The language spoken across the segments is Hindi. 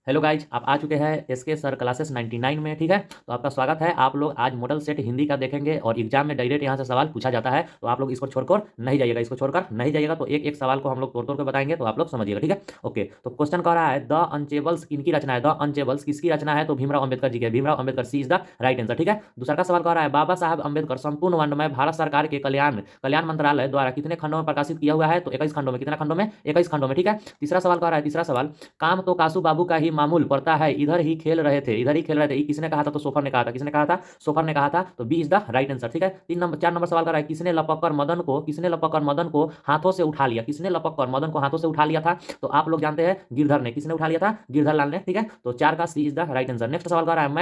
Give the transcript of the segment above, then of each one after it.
हेलो गाइज, आप आ चुके हैं एसके सर क्लासेस 99 में। ठीक है, तो आपका स्वागत है। आप लोग आज मॉडल सेट हिंदी का देखेंगे और एग्जाम में डायरेक्ट यहाँ से सवाल पूछा जाता है, तो आप लोग इसको छोड़कर नहीं जाइएगा। इसको छोड़कर नहीं जाइएगा तो एक एक सवाल को हम लोग तोड़ तोड़ के बताएंगे, तो आप लोग समझिएगा। ठीक है, ओके। तो क्वेश्चन कह रहा है द अनचेबल्स किनकी रचना है। द अनचेबल्स किसकी रचना है? तो भीमराव अम्बेडकर जी के। भीमराव अम्बेडकर, सी इज द राइट आंसर। ठीक है, दूसरा का सवाल कह रहा है बाबा साहब अम्बेडकर संपूर्ण वर्णमय भारत सरकार के कल्याण कल्याण मंत्रालय द्वारा कितने खंडों में प्रकाशित किया हुआ है? तो 21 खंडों में। कितना खंडों में? 21 खंडों में। ठीक है, तीसरा सवाल कह रहा है, तीसरा सवाल, काम तो कासू बाबू का ही मामूल पड़ता है, इधर ही खेल रहे थे, इधर ही खेल रहे थे। ये किसने कहा था? तो सोफर ने कहा था। किसने कहा था? सोफर ने कहा था। तो B is the right answer. ठीक है, 4 नंबर सवाल कर रहा है, किसने लपक कर मदन को हाथों से उठा लिया? किसने लपक कर मदन को हाथों से उठा लिया था? तो आप लोग जानते हैं गिरधर ने। किसने उठा लिया था? गिरधर लाल ने। ठीक है, तो 4 का C is the right answer. Next सवाल कर रहा है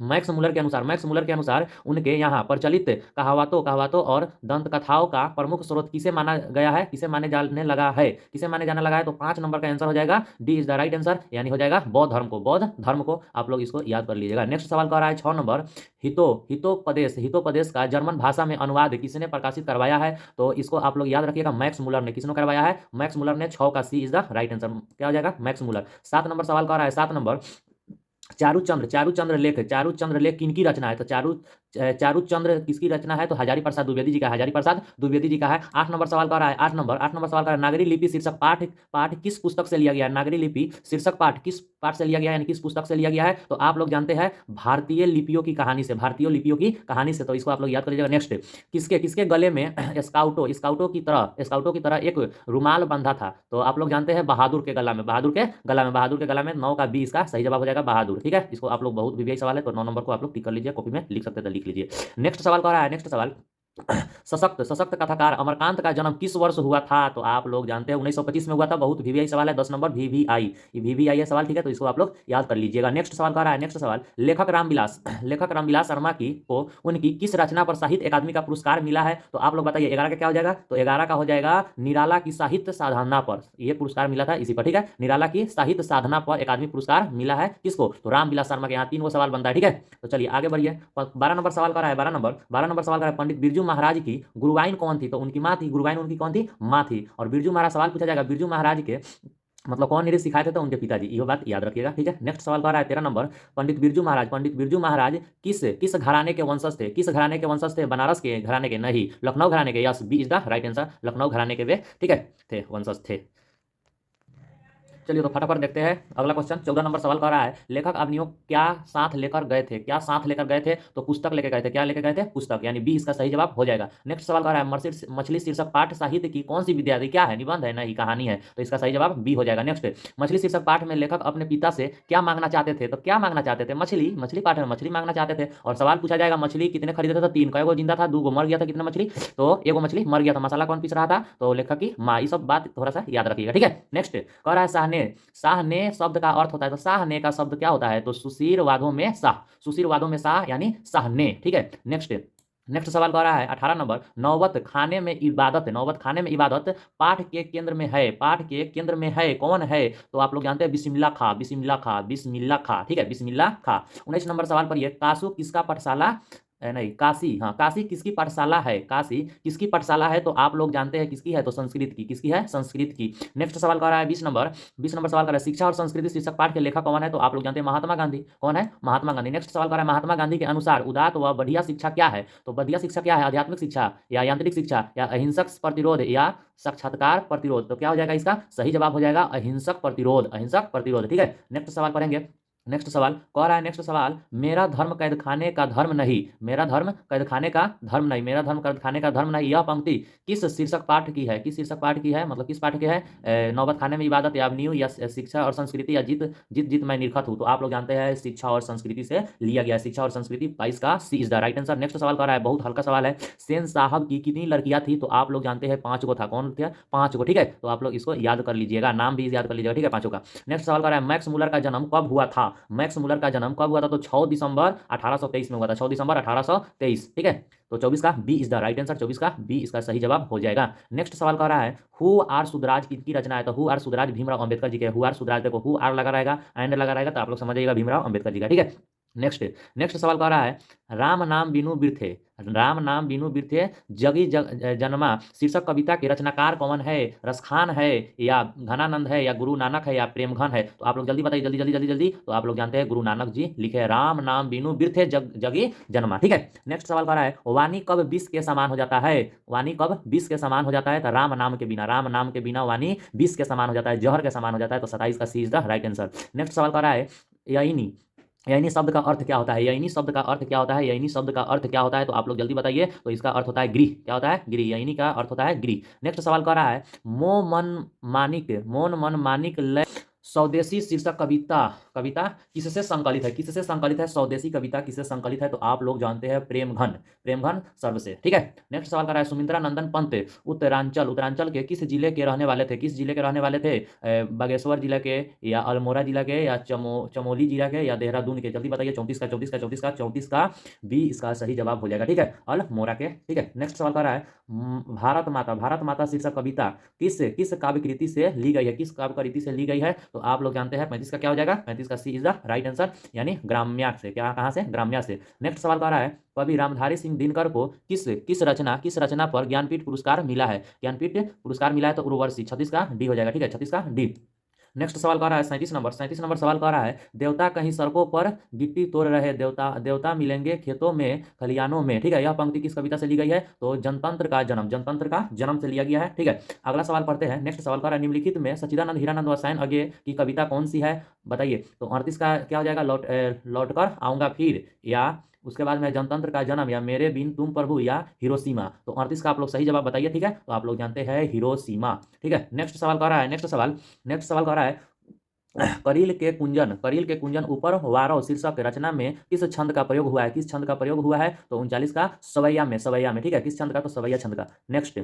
मैक्स मुलर के अनुसार उनके यहाँ प्रचलित कहावतों कहावतों और दंत कथाओं का प्रमुख स्रोत किसे माना गया है? किसे माने जाने लगा है? किसे माने जाने लगा है? तो 5 नंबर का आंसर हो जाएगा D is the right answer, यानी हो जाएगा बौद्ध धर्म को। बौद्ध धर्म को आप लोग इसको याद कर लीजिएगा। नेक्स्ट सवाल कर रहा है 6 नंबर, हितोपदेश का जर्मन भाषा में अनुवाद किसने प्रकाशित करवाया है? तो इसको आप लोग याद रखिएगा, मैक्स मुलर ने। किसने करवाया है? मैक्स मुलर ने। 6 का C is the right answer. क्या हो जाएगा? Max Muller. 7 नंबर सवाल कर रहा है, 7 नंबर, चारूचंद्र लेख किनकी रचना है? तो चारूचंद्र किसकी रचना है? तो हजारी प्रसाद द्विवेदी जी का। हजारी प्रसाद द्विवेदी जी का है। 8 नंबर सवाल कर रहा है, 8 नंबर सवाल कर रहा है, नागरी लिपि शीर्षक पाठ पाठ किस पुस्तक से लिया गया है? नागरी लिपि शीर्षक पाठ किस पाठ से लिया गया है, यानी किस पुस्तक से लिया गया है? तो आप लोग जानते हैं भारतीय लिपियों की कहानी से। भारतीय लिपियों की कहानी से, तो इसको आप लोग याद कर लीजिएगा। नेक्स्ट, किसके किसके गले में स्काउटों की तरह एक रुमाल बंधा था? तो आप लोग जानते हैं बहादुर के गला में। बहादुर के गला में 9 का बी इसका सही जवाब हो जाएगा, बहादुर। ठीक है, इसको आप लोग, बहुत वीवीआई सवाल है, तो 9 नंबर को आप लोग टिक कर लीजिए, कॉपी में लिख सकते हैं तो लिख लीजिए। नेक्स्ट सवाल कह रहा है, नेक्स्ट सवाल, सशक्त सशक्त कथाकार अमरकांत का जन्म किस वर्ष हुआ था? तो आप लोग जानते हैं 1925 में हुआ था। बहुत वीवीआई सवाल है, 10 नंबर वीवीआई, ये वीवीआई है सवाल। ठीक है, तो इसको आप लोग याद कर लीजिएगा। नेक्स्ट सवाल कह रहा है, नेक्स्ट सवाल, लेखक रामविलास शर्मा की को उनकी किस रचना पर साहित्य अकादमी का पुरस्कार मिला है? तो आप लोग बताइए 11 का क्या हो जाएगा? तो 11 का हो जाएगा निराला की साहित्य साधना पर यह पुरस्कार मिला था, इसी पर। ठीक है, निराला की साहित्य साधना पर अकादमी पुरस्कार मिला है किसको? तो रामविलास शर्मा के। यहाँ 3 गो सवाल बनता है। ठीक है, तो चलिए आगे बढ़िए। 12 नंबर सवाल कर रहा है, 12 नंबर सवाल कर रहा है, पंडित बिरजू महाराज की गुरुवाइन कौन थी? तो उनकी माँ थी। गुरुवाइन उनकी कौन थी? माँ थी। और बिरजू महाराज, सवाल पूछा जाएगा बिरजू महाराज के मतलब कौन नृत्य सिखाए थे? तो उनके पिताजी। ये बात याद रखिएगा। ठीक है, नेक्स्ट सवाल कर रहा है 13 नंबर, पंडित बिरजू महाराज किस किस घराने के वंशज थे? किस घराने के वंशज थे? बनारस के घराने के? नहीं, लखनऊ घराने के। Yes, B is the right answer, Lucknow घराने के वे, ठीक है, थे, वंशज थे। चलिए तो फटाफट देखते हैं अगला क्वेश्चन। 14 नंबर सवाल कर रहा है, लेखक अपनियों क्या साथ लेकर गए थे? क्या साथ लेकर गए थे? तो पुस्तक लेकर गए थे। क्या लेकर गए थे? पुस्तक, यानी बी इसका सही जवाब हो जाएगा। नेक्स्ट सवाल कर रहा है, मछली शीर्षक पाठ साहित्य की कौन सी विद्या थी? क्या है? निबंध है? नहीं, कहानी है, तो इसका सही जवाब बी हो जाएगा। नेक्स्ट, मछली शीर्षक पाठ में लेखक अपने पिता से क्या मांगना चाहते थे? तो क्या मांगना चाहते थे? मछली। मछली पाठ में मछली मांगना चाहते थे। और सवाल पूछा जाएगा मछली कितने खरीदे थे? तो 3। कई गो जिंदा था? 2 गो। मर गया था कितने मछली? तो 1 गो मछली मर गया था। मसाला कौन पीस रहा था? तो लेखक की माँ। ये सब बात थोड़ा सा याद रखिएगा। ठीक है, नेक्स्ट कह रहा है, शाहने शब्द का अर्थ होता है। तो शाहने का शब्द क्या होता है? तो सुशीरवादों में शाह यानी शाहने। ठीक है, नेक्स्ट, नेक्स्ट सवाल कह रहा है 18 नंबर, नौबत खाने में इबादत पाठ के केंद्र में है। पाठ के केंद्र में है कौन है? तो आप लोग जानते हैं बिस्मिल्लाह खां। बिस्मिल्लाह खां। ठीक है, बिस्मिल्लाह खां। 19 नंबर सवाल पर, यह कासू किसका पाठशाला नहीं, काशी, हाँ, काशी किसकी पाठशाला है? काशी किसकी पाठशाला है? तो आप लोग जानते हैं किसकी है? तो संस्कृत की। किसकी है? संस्कृत की। नेक्स्ट सवाल कर रहा है 20 नंबर सवाल कर रहा है, शिक्षा और संस्कृति शीर्षक पाठ के लेखक कौन है? तो आप लोग जानते हैं महात्मा गांधी। कौन है? महात्मा गांधी। नेक्स्ट सवाल कर रहा है, महात्मा गांधी के अनुसार उदात्त व बढ़िया शिक्षा क्या है? तो बढ़िया शिक्षा क्या है? आध्यात्मिक शिक्षा या यांत्रिक शिक्षा या अहिंसक प्रतिरोध या साक्षात्कार प्रतिरोध? तो क्या हो जाएगा? इसका सही जवाब हो जाएगा अहिंसक प्रतिरोध। अहिंसक प्रतिरोध। ठीक है, नेक्स्ट सवाल पढ़ेंगे। नेक्स्ट सवाल कह रहा है, नेक्स्ट सवाल, मेरा धर्म कैद खाने का धर्म नहीं। मेरा धर्म कैद खाने का धर्म नहीं। मेरा धर्म कैद खाने का धर्म नहीं, यह पंक्ति किस शीर्षक पाठ की है? किस शीर्षक पाठ की है? मतलब किस पाठ की है? नौबत खाने में इबादत या न्यू या शिक्षा और संस्कृति या जीत जीत जीत मैं निरखत हूँ? तो आप लोग जानते हैं शिक्षा और संस्कृति से लिया गया। शिक्षा और संस्कृति 22 का C is the right answer. Next सवाल कर रहा है, बहुत हल्का सवाल है, सेन साहब की कितनी लड़कियां थी? तो आप लोग जानते हैं 5 गो था। कौन थे? 5 गो। ठीक है, तो आप लोग इसको याद कर लीजिएगा, नाम भी याद कर लीजिएगा। ठीक है, 5 का। नेक्स्ट सवाल कर रहा है, मैक्स मुलर का जन्म कब हुआ था? मैक्स मुलर का जन्म कब हुआ था? तो 6 दिसंबर 1823 में हुआ था। 6 दिसंबर 1823। ठीक है, तो 24 का B is the right answer. 24 का बी इसका सही जवाब हो जाएगा। नेक्स्ट सवाल कह रहा है, हु आर सुधराज किसकी रचना है? तो हु आर सुधराज भीमराव अंबेडकर जी के। हु आर सुधराज, देखो हु आर लगा रहेगा, एंड लगा रहेगा, तो आप लोग समझ जाइएगा भीमराव अंबेडकर जी का। ठीक है, नेक्स्ट नेक्स्ट सवाल कह रहा है राम नाम बिनु बिरथे, राम नाम बिनु बिरथे जगी जन्मा शीर्षक कविता के रचनाकार कौन है? रसखान है या घनानंद है या गुरु नानक है या प्रेमघन है? तो आप लोग जल्दी बताइए, जल्दी जल्दी जल्दी जल्दी। तो आप लोग जानते हैं गुरु नानक जी लिखे हैं राम नाम बिनु बिरथे जगी जन्मा। ठीक है, नेक्स्ट सवाल कह रहा है वाणी कब विष के समान हो जाता है? वाणी कब विष के समान हो जाता है? तो राम नाम के बिना, राम नाम के बिना वाणी विष के समान हो जाता है, जहर के समान हो जाता है। तो 27 का C is the right answer. Next सवाल कह रहा है यही यही शब्द का अर्थ क्या होता है? यही शब्द का अर्थ क्या होता है? यही शब्द का अर्थ क्या होता है? तो आप लोग जल्दी बताइए। तो इसका अर्थ होता है गृह। क्या होता है? गृह। यही का अर्थ होता है गृह। नेक्स्ट सवाल कर रहा है मोन मन मानिक लय स्वदेशी शीर्षक कविता कविता किससे संकलित है? किससे संकलित है? स्वदेशी कविता किससे संकलित है? तो आप लोग जानते हैं प्रेमघन, प्रेमघन सर्व से। ठीक है, नेक्स्ट सवाल कर रहा है सुमित्रा नंदन पंत उत्तरांचल उत्तरांचल के किस जिले के रहने वाले थे? किस जिले के रहने वाले थे? बागेश्वर जिला के या अल्मोड़ा जिला के या चमोली जिला के या देहरादून के? जल्दी बताइए। 34 का बी इसका सही जवाब हो जाएगा। ठीक है, अल्मोड़ा के। ठीक है, नेक्स्ट सवाल कर रहा है भारत माता शीर्षक कविता किस किस काव्य कृति से ली गई है? किस काव्य कृति से ली गई है? तो आप लोग जानते हैं 35 का क्या हो जाएगा? 35 का C is the right answer, यानी ग्राम्या से। क्या, कहां से? ग्राम्या से। नेक्स्ट सवाल कह रहा है कवि रामधारी सिंह दिनकर को किस किस रचना पर ज्ञानपीठ पुरस्कार मिला है? ज्ञानपीठ पुरस्कार मिला है तो उर्वशी। 36 का डी हो जाएगा। ठीक है, 36 का डी। नेक्स्ट सवाल कह रहा है 37 नंबर सवाल कह रहा है देवता कहीं सड़कों पर गिट्टी तोड़ रहे, देवता देवता मिलेंगे खेतों में खलियानों में। ठीक है, यह पंक्ति किस कविता से ली गई है? तो जनतंत्र का जन्म से लिया गया है। ठीक है, अगला सवाल पढ़ते हैं। नेक्स्ट सवाल कह रहा है निम्नलिखित में सच्चिदानंद हीरानंद व सैन अगे की कविता कौन सी है? बताइए। तो 38 का क्या हो जाएगा? लौट कर आऊंगा फिर, या उसके बाद में जनतंत्र का जन्म, या मेरे बिन तुम प्रभु, या हिरोशिमा। तो 38 का आप लोग सही जवाब बताइए। ठीक है, तो आप लोग जानते हैं हिरोशिमा। ठीक है, नेक्स्ट सवाल कह रहा है नेक्स्ट सवाल कह रहा है करील के कुंजन ऊपर वारो शीर्षक रचना में किस छंद का प्रयोग हुआ है? किस छंद का प्रयोग हुआ है? तो 39 का सवैया में। ठीक है, किस छंद का? तो सवैया छंद का। नेक्स्ट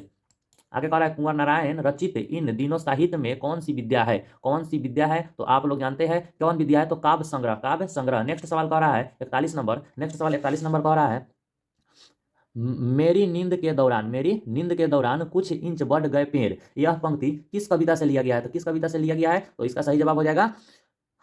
आगे कह रहा है कुंवर नारायण रचित इन दिनों साहित्य में कौन सी विद्या है? कौन सी विद्या है? तो आप लोग जानते हैं कौन विद्या है? तो काव्य संग्रह, काव्य संग्रह। नेक्स्ट सवाल कह रहा है 41 नंबर। नेक्स्ट सवाल 41 नंबर कह रहा है मेरी नींद के दौरान कुछ इंच बढ़ गए पेड़, यह पंक्ति किस कविता से लिया गया है? तो किस कविता से लिया गया है? तो इसका सही जवाब हो जाएगा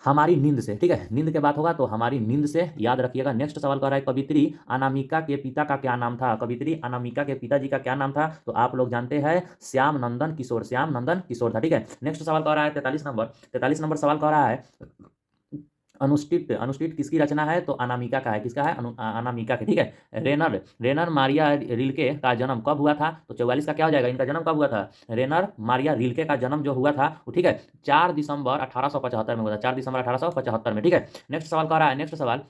हमारी नींद से। ठीक है, नींद के बात होगा तो हमारी नींद से, याद रखिएगा। नेक्स्ट सवाल कर रहा है कवित्री अनामिका के पिता का क्या नाम था? कवित्री अनामिका के पिताजी का क्या नाम था? तो आप लोग जानते हैं श्याम नंदन किशोर था। ठीक है, नेक्स्ट सवाल कर रहा है 43 नंबर सवाल कर रहा है अनुष्ठित किसकी रचना है? तो अनामिका का है। किसका है? अनामिका के। ठीक है, रेनर मारिया रिल्के का जन्म कब हुआ था? तो 44 का क्या हो जाएगा? इनका जन्म कब हुआ था? रेनर मारिया रिल्के का जन्म जो हुआ था वो, ठीक है, 4 दिसंबर 1875 में हुआ था। 4 दिसंबर 1875 में। ठीक है, नेक्स्ट सवाल कह रहा है नेक्स्ट सवाल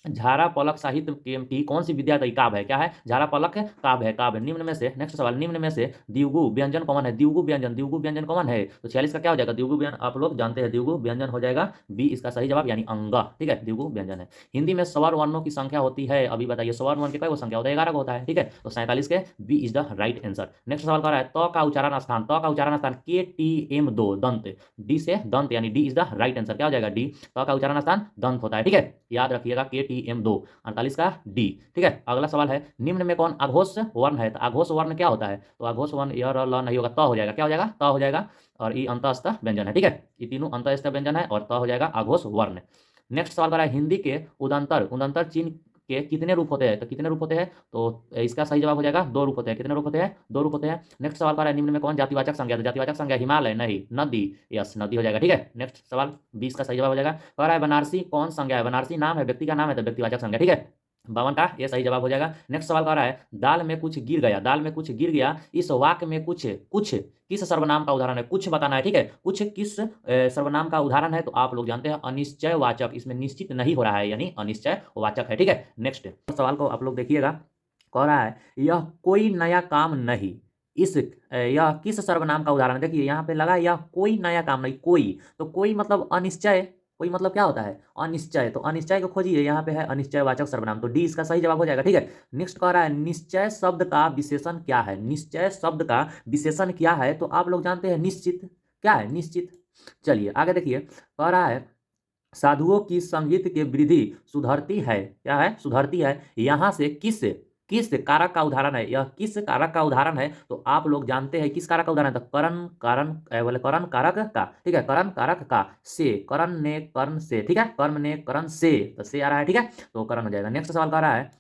झारा पलक साहित्य की कौन सी विद्या? तो काव्य है। क्या है? झारा पलक काव्य है, काव्य। निम्न में से, नेक्स्ट सवाल, निम्न में से द्विगु व्यंजन कौन है? द्विगु व्यंजन कौन है? तो 46 का क्या हो जाएगा? द्विगु व्यंजन। आप लोग जानते हैं द्विगु व्यंजन हो जाएगा बी इसका सही जवाब, यानी अंगा। ठीक है, द्विगु व्यंजन है। हिंदी में स्वर वर्णों की संख्या होती है, अभी बताइए। स्वर वर्ण की कोई संख्या होता है? 11 का होता है। ठीक है, तो 47 के B is the right answer. Next सवाल कर रहा है त का उच्चारण स्थान KTM2 दंत, डी से दंत, यानी D is the right answer. क्या हो जाएगा? डी। त का उच्चारण स्थान दंत होता है। ठीक है, याद रखिएगा KTM2। 48 का डी। ठीक है, अगला सवाल है निम्न में कौन आघोष वर्ण है? तो आघोष वर्ण क्या होता है? तो आघोष वर्ण य र ल नहीं होगा, त हो जाएगा। क्या हो जाएगा? त हो जाएगा। और ये अंतःस्थ व्यंजन है। ठीक है, ये तीनों अंतःस्थ व्यंजन है और त हो जाएगा आघोष वर्ण। नेक्स्ट सवाल कर रहा है हिंदी के उदंतर चिन्ह के कितने रूप होते हैं? तो कितने रूप होते हैं? तो इसका सही जवाब हो जाएगा 2 रूप होते हैं। कितने रूप होते हैं? 2 रूप होते हैं। नेक्स्ट सवाल कर रहा है निम्न में कौन जातिवाचक संज्ञा? तो जातिवाचक संज्ञा हिमालय नहीं, नदी। यस, नदी हो जाएगा। ठीक है, नेक्स्ट सवाल 20 का सही जवाब हो जाएगा। कह रहा है बनारसी कौन संज्ञा है? बनारसी नाम है, व्यक्ति का नाम है, तो व्यक्तिवाचक संज्ञा। ठीक है, 52 का ये सही जवाब हो जाएगा। नेक्स्ट सवाल कह रहा है दाल में कुछ गिर गया, इस वाक्य में कुछ कुछ किस सर्वनाम का उदाहरण है? कुछ बताना है। ठीक है, कुछ किस सर्वनाम का उदाहरण है? तो आप लोग जानते हैं अनिश्चय वाचक, इसमें निश्चित नहीं हो रहा है, यानी अनिश्चय वाचक है। ठीक है, नेक्स्ट सवाल को आप लोग देखिएगा। कह रहा है यह कोई नया काम नहीं, यह किस सर्वनाम का उदाहरण है? देखिए यहाँ पे लगा यह कोई नया काम नहीं, कोई, तो कोई मतलब अनिश्चय, कोई मतलब क्या होता है? अनिश्चय। तो अनिश्चय को खोजिए, यहाँ पे है अनिश्चयवाचक सर्वनाम, तो डी इसका सही जवाब हो जाएगा। ठीक है, नेक्स्ट कह रहा है निश्चय शब्द का विशेषण क्या है? निश्चय शब्द का विशेषण क्या है? तो आप लोग जानते हैं निश्चित। क्या है? निश्चित। चलिए आगे देखिए, कह रहा है साधुओं की संगीत की वृद्धि सुधरती है। क्या है? सुधरती है। यहाँ से किस किस कारक का उदाहरण है, यह किस कारक का उदाहरण है, तो आप लोग जानते हैं किस कारक का उदाहरण है, तो करण कारण बोले करण कारक का, ठीक है, करण कारक का से, करण ने कर्ण से, ठीक है, कर्म ने करण से, तो से आ रहा है, ठीक है, तो करण हो जाएगा। नेक्स्ट सवाल कह रहा है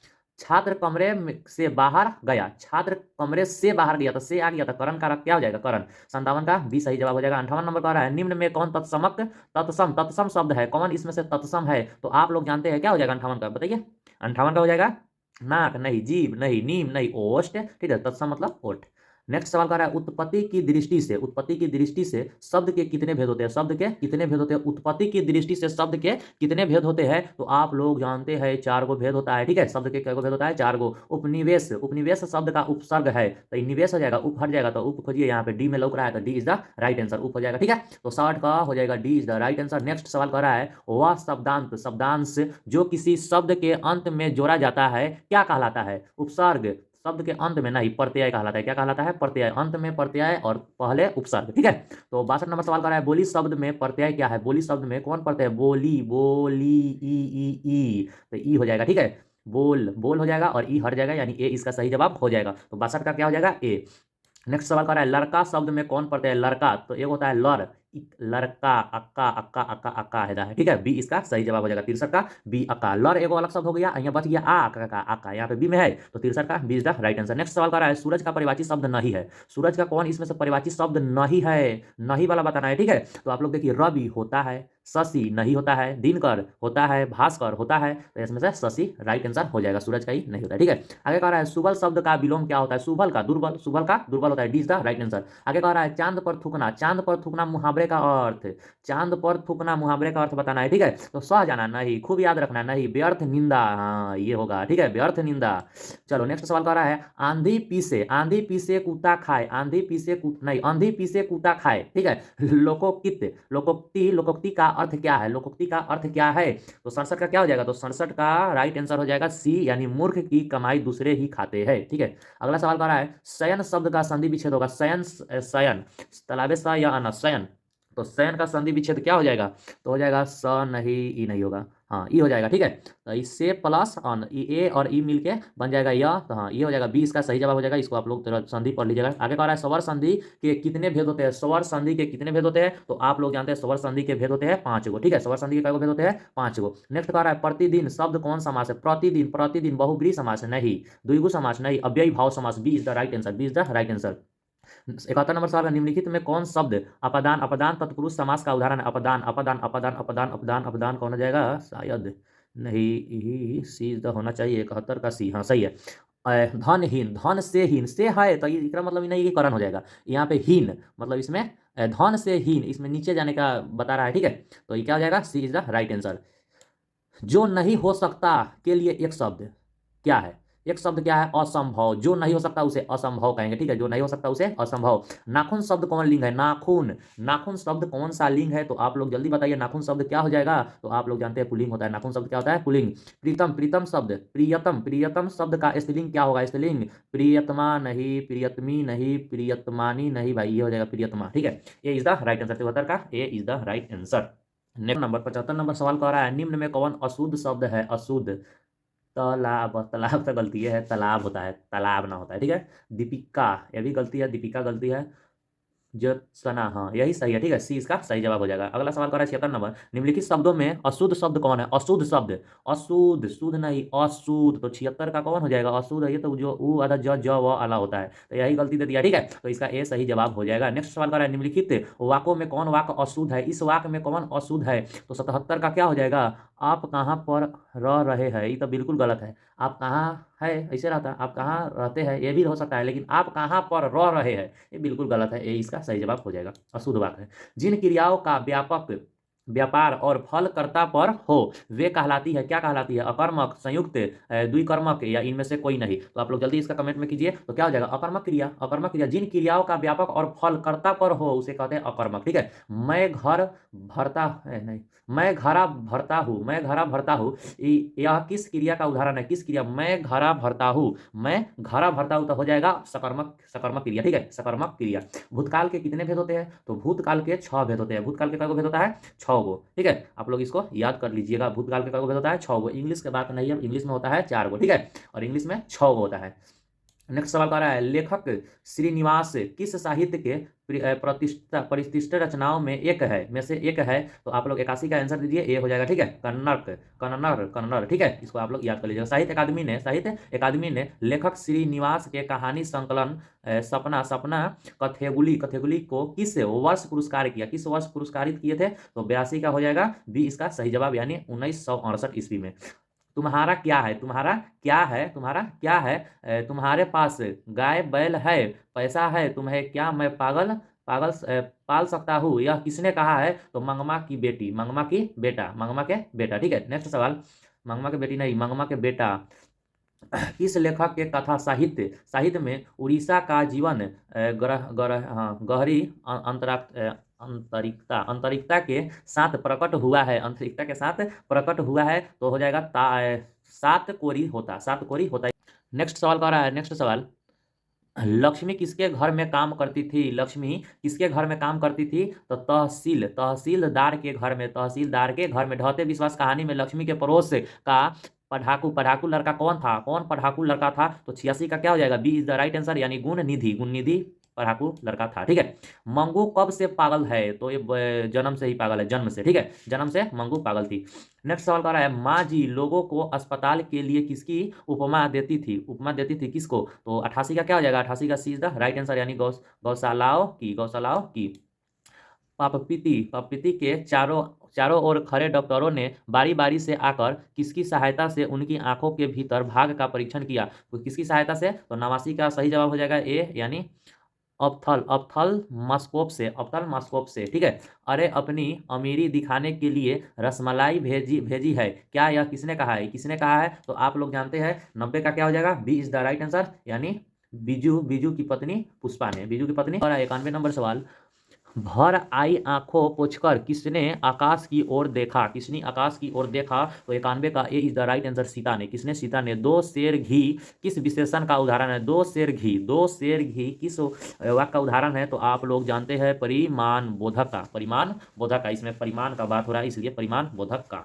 छात्र कमरे से बाहर गया, छात्र कमरे से बाहर गया, तो से आ गया, तो करण कारक क्या हो जाएगा, करण। 57 का बी सही जवाब हो जाएगा। 58 नंबर कह रहा है निम्न में कौन तत्समक तत्सम तत्सम शब्द है, कौन इसमें से तत्सम है, तो आप लोग जानते हैं क्या हो जाएगा 58 का, बताइए। 58 का हो जाएगा नाक नहीं, जीभ नहीं, नीम नहीं, ओष्ठ, ठीक है, तत्सम मतलब ओठ। नेक्स्ट सवाल कर रहा है उत्पत्ति की दृष्टि से, उत्पत्ति की दृष्टि से शब्द के कितने भेद होते हैं, शब्द के कितने भेद होते हैं, उत्पत्ति की दृष्टि से शब्द के कितने भेद होते हैं, तो आप लोग जानते हैं 4 गो भेद होता है, ठीक है, शब्द के क्या भेद होता है, 4 गो। उपनिवेश, उपनिवेश शब्द का उपसर्ग है, तो निवेश हो जाएगा, उप हट जाएगा, तो उप खोजिए, यहाँ पे डी में लौक रहा है, तो D is the right answer, उप हो जाएगा, ठीक है, तो 60 का हो जाएगा D is the right answer. Next सवाल कर रहा है वह शब्दांत, शब्दांश जो किसी शब्द के अंत में जोड़ा जाता है क्या कहलाता है, उपसर्ग, शब्द के अंत में नहीं, प्रत्यय कहलाता है, क्या कहलाता है, प्रत्यय, अंत में प्रत्यय और पहले उपसर्ग, ठीक है। तो 62 नंबर सवाल कर रहा है बोली शब्द में प्रत्यय क्या है, बोली शब्द में कौन प्रत्यय, बोली, बोली, ई, तो ई हो जाएगा, ठीक है, बोल, बोल हो जाएगा और ई हट जाएगा, यानी ए इसका सही जवाब हो जाएगा, तो 62 का क्या हो जाएगा, ए। नेक्स्ट सवाल कर रहा है लड़का शब्द में कौन प्रत्यय है, लड़का, तो एक होता है लर, लड़का, अक्का, अक्का, अक्का, अक्का है, ठीक है, बी इसका सही जवाब हो जाएगा। 63 का बी अक्का, लर एगो अलग शब्द हो गया, यहाँ बच गया आ अक्का का, अक्का यहाँ पे बी में है, तो 63 का B is the right answer. Next सवाल कर रहा है सूरज का परिवाची शब्द नहीं है, सूरज का कौन इसमें से परिवाची शब्द नहीं है, नहीं वाला बताना है, ठीक है, तो आप लोग देखिए रवि होता है, शशि नहीं होता है, दिनकर होता है, भास्कर होता है, तो इसमें से शशि राइट आंसर हो जाएगा, सूरज का ही नहीं होता है, ठीक है। आगे कह रहा है सुबल शब्द का विलोम क्या होता है, सुबल का दुर्बल, सुबल का दुर्बल होता है, D is the right answer. आगे कह रहा है चांद पर थूकना, चांद पर थूकना मुहावरे का अर्थ, चांद पर थूकना मुहावरे का अर्थ बताना है, ठीक है, तो सह जाना नहीं, खूब याद रखना नहीं, व्यर्थ निंदा, हाँ ये होगा, ठीक है, व्यर्थ निंदा। चलो नेक्स्ट सवाल कह रहा है आंधी पीसे कुत्ता खाए, आंधी पीसे नहीं, आंधी पीसे कुत्ता खाए, ठीक है, लोकोक्ति, लोकोक्ति, लोकोक्ति का अर्थ क्या है, लोकोक्ति का अर्थ क्या है, तो 67 का क्या हो जाएगा, तो 67 का राइट आंसर हो जाएगा सी, यानी मूर्ख की कमाई दूसरे ही खाते हैं, ठीक है। अगला सवाल कर रहा है शयन शब्द का संधि विच्छेद होगा, शयन, शयन तलाबे सा या अना शयन, तो शयन का संधि विच्छेद क्या हो जाएगा, तो हो जाएगा स नहीं, ई नहीं होगा, हाँ ई हो जाएगा, ठीक है, तो इससे प्लस अन, ए और ई मिलके बन जाएगा यह, तो हाँ ये हो जाएगा, बी इसका सही जवाब हो जाएगा, इसको आप लोग थोड़ा संधि पढ़ लीजिएगा। आगे कह रहा है स्वर संधि के कितने भेद होते हैं, स्वर संधि के कितने भेद होते हैं, तो आप लोग जानते हैं स्वर संधि के भेद होते हैं 5 गो, ठीक है, स्वर संधि के कई भेद होते हैं 5 गो। नेक्स्ट कह रहा है प्रतिदिन शब्द कौन समास है, प्रतिदिन, प्रतिदिन बहुब्रीहि समास नहीं, द्विगु समास नहीं, अव्ययी भाव समास, B is the right answer, B is the right answer. 71 number सवाल है निम्नलिखित में कौन शब्द अपदान, अपदान तत्पुरुष समास का उदाहरण है, अपदान, अपदान, अपदान, अपदान, अपदान, अपदान कौन हो जाएगा, शायद नहीं, सी द होना चाहिए, 71 का सी, हाँ सही है। धनहीन, धन से हीन, से है तो इसका मतलब नहीं कि करण हो जाएगा, यहाँ पे हीन मतलब इसमें धन से हीन, इसमें नीचे जाने का बता रहा है, ठीक है, तो ये क्या हो जाएगा, सी इज द राइट आंसर। जो नहीं हो सकता के लिए एक शब्द क्या है, एक शब्द क्या है, असंभव, जो नहीं हो सकता उसे असंभव कहेंगे, ठीक है, जो नहीं हो सकता उसे असंभव। नाखून शब्द कौन लिंग है, नाखून, नाखून शब्द कौन सा लिंग है, तो आप लोग जल्दी बताइए नाखून शब्द क्या हो जाएगा, तो आप लोग जानते हैं पुल्लिंग होता है, नाखून शब्द क्या होता है, पुल्लिंग। प्रीतम, प्रीतम शब्द, प्रियतम, प्रियतम शब्द का स्त्रीलिंग क्या होगा, स्त्रीलिंग, प्रियतमा नहीं, प्रियतमी नहीं, प्रियतमानी नहीं, भाई ये हो जाएगा प्रियतमा, ठीक है, A is the right answer, 73 का A is the right answer. Next number 75 number सवाल कह रहा है निम्न में कौन अशुद्ध शब्द है, अशुद्ध, तालाब, तालाब तो गलती है, तालाब होता है, तालाब ना होता है, ठीक है। दीपिका, ये भी गलती है, दीपिका गलती है, ज्योत्सना, हाँ यही सही है, ठीक है, सी इसका सही जवाब हो जाएगा। अगला सवाल कर रहा है 76 नंबर निम्नलिखित शब्दों में अशुद्ध शब्द कौन है, अशुद्ध शब्द, अशुद्ध, शुद्ध नहीं, अशुद्ध, तो 76 का कौन हो जाएगा, अशुद्ध है, ये तो जो ऊ आधा ज व आला होता है, तो यही गलती दे दिया, ठीक है, तो इसका ए सही जवाब हो जाएगा। नेक्स्ट सवाल कर रहा है निम्नलिखित वाक्यों में कौन वाक्य अशुद्ध है, इस वाक्य में कौन अशुद्ध है, तो 77 का क्या हो जाएगा, आप कहाँ पर रह रहे हैं, ये तो बिल्कुल गलत है, आप कहाँ है ऐसे रहता है, आप कहाँ रहते हैं ये भी हो सकता है, लेकिन आप कहाँ पर रह रहे हैं ये बिल्कुल गलत है, ये इसका सही जवाब हो जाएगा, अशुद्ध वाक्य है। जिन क्रियाओं का व्यापक व्यापार और फलकर्ता पर हो वे कहलाती है, क्या कहलाती है, अकर्मक, संयुक्त, द्विकर्मक या इनमें से कोई नहीं, तो आप लोग जल्दी इसका कमेंट में कीजिए, तो क्या हो जाएगा, अकर्मक क्रिया, अकर्मक क्रिया, जिन क्रियाओं का व्यापक और फलकर्ता पर हो उसे कहते हैं अकर्मक, ठीक है। मैं घर भरता नहीं, मैं घरा भरता हूँ, मैं घरा भरता हूँ, यह किस क्रिया का उदाहरण है, किस क्रिया, मैं घरा भरता हूँ, मैं घरा भरता हूँ, तो हो जाएगा सकर्मक, सकर्मक क्रिया, ठीक है, सकर्मक क्रिया। भूतकाल के कितने भेद होते हैं, तो भूतकाल के 6 भेद होते हैं, भूतकाल के कई भेद होता है, 6 गो, ठीक है। आप लोग इसको याद कर लीजिएगा, भूतकाल के कब होता है 6 गो, इंग्लिश के बात नहीं है, इंग्लिश में होता है 4 गो, ठीक है, और इंग्लिश में 6 गो होता है। नेक्स्ट सवाल कह रहा है, लेखक श्रीनिवास किस साहित्य के प्रतिष्ठित रचनाओं में एक है, में से एक है, तो आप लोग 81 का आंसर दीजिए, ए हो जाएगा, ठीक है, कन्नड़, ठीक है, इसको आप लोग याद कर लीजिएगा। साहित्य अकादमी ने लेखक श्रीनिवास के कहानी संकलन सपना कथेगुली को किस वर्ष पुरस्कार किया, किस वर्ष पुरस्कारित किए थे, तो 82 का हो जाएगा, बी इसका सही जवाब, यानी 1968 ईस्वी में। तुम्हारा क्या है, तुम्हारे पास गाय बैल है, पैसा है, तुम्हें क्या मैं पागल पागल पाल सकता हूँ, यह किसने कहा है, तो मंगमा के बेटा, ठीक है। नेक्स्ट सवाल, मंगमा के बेटी नहीं, मंगमा के बेटा किस लेखक के कथा साहित्य में उड़ीसा का जीवन गहरी अंतरिकता के साथ प्रकट हुआ है, तो हो जाएगा सात कोरी होता। नेक्स्ट सवाल कह रहा है, नेक्स्ट सवाल, लक्ष्मी किसके घर में काम करती थी, तो तहसीलदार के घर में ढहते विश्वास कहानी में लक्ष्मी के पड़ोस का पढ़ाकू लड़का कौन पढ़ाकू लड़का था, तो 86 का क्या हो जाएगा, B is the right answer, यानी गुण निधि पढ़ाकू लड़का था, ठीक है। मंगू कब से पागल है, तो ये जन्म से ही पागल है, जन्म से, ठीक है, जन्म से मंगू पागल थी। नेक्स्ट सवाल कह रहा है, माँ जी लोगों को अस्पताल के लिए किसकी उपमा देती थी किसको, तो 88 का क्या हो जाएगा, 88 का C is the right answer, यानी गौशालाओं की। पापपीती के चारों ओर खड़े डॉक्टरों ने बारी बारी से आकर किसकी सहायता से उनकी आंखों के भीतर भाग का परीक्षण किया, तो किसकी सहायता से, तो 89 का सही जवाब हो जाएगा, ए, यानी ऑप्थल मास्कोप से, ठीक है। अरे अपनी अमीरी दिखाने के लिए रसमलाई भेजी है, क्या यह किसने कहा है, तो आप लोग जानते हैं, 90 का क्या हो जाएगा, B is the right answer, यानी बीजू की पत्नी पुष्पा ने, और 91 नंबर सवाल, भर आई आंखों पोंछकर किसने आकाश की ओर देखा, तो 91 का A is the right answer, Sita ने। दो सेर घी किस विशेषण का उदाहरण है, दो सेर घी किस वाक्य का उदाहरण है, तो आप लोग जानते हैं परिमाण बोधक का, इसमें परिमाण का बात हो रहा है, इसलिए परिमाण बोधक का।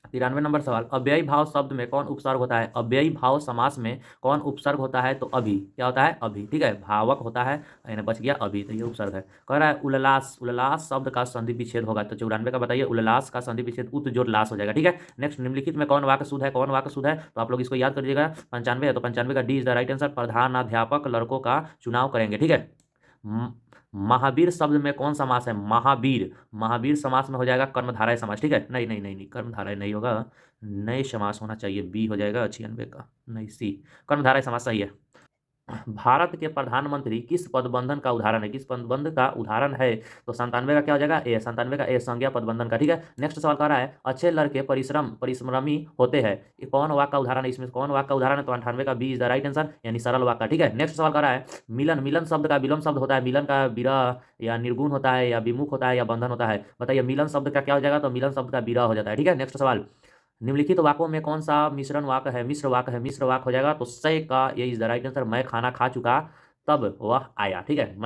93 नंबर सवाल, अव्ययी भाव शब्द में कौन उपसर्ग होता है, अव्ययी भाव समास में कौन उपसर्ग होता है, तो अभी, क्या होता है, अभी, ठीक है, भावक होता है, यानी बच गया अभी, तो ये उपसर्ग है। कह रहा है उल्लास शब्द का संधि विच्छेद होगा, तो 94 का बताइए, उल्लास का संधि विच्छेद उत जोड़ लास हो जाएगा, ठीक है। नेक्स्ट, निम्नलिखित में कौन वाक्य शुद्ध है, तो आप लोग इसको याद करिएगा, 95 है, तो 95 का D is the right answer, प्रधानाध्यापक लड़कों का चुनाव करेंगे, ठीक है। महावीर शब्द में कौन समास है, महावीर समास में हो जाएगा कर्मधारय समास, ठीक है, नहीं, कर्मधारय नहीं होगा, नए समास होना चाहिए, बी हो जाएगा 96 का, नहीं, सी, कर्मधारय समास सही है। भारत के प्रधानमंत्री किस पदबंधन का उदाहरण है, तो 97 का क्या हो जाएगा, ए, 97 का ए, संज्ञा पदबंधन का, ठीक है। नेक्स्ट सवाल कह रहा है, अच्छे लड़के परिश्रमी होते हैं, ये कौन वाक्य का उदाहरण है, इसमें कौन वाक्य का उदाहरण है, तो 98 का B is the right answer, यानी सरल वाक्य, ठीक है। नेक्स्ट सवाल कह रहा है, मिलन शब्द का विलोम शब्द होता है, मिलन का विरह या निर्गुण होता है, या विमुख होता है, या बंधन होता है, बताइए मिलन शब्द का क्या हो जाएगा, तो मिलन शब्द का विरह हो जाता है, ठीक है। नेक्स्ट सवाल, निम्नलिखित वाक्यों में कौन सा मिश्र वाक्य हो जाएगा, तो सही का ये इज द राइट आंसर, मैं खाना खा चुका तब वह आया, ठीक है, मैं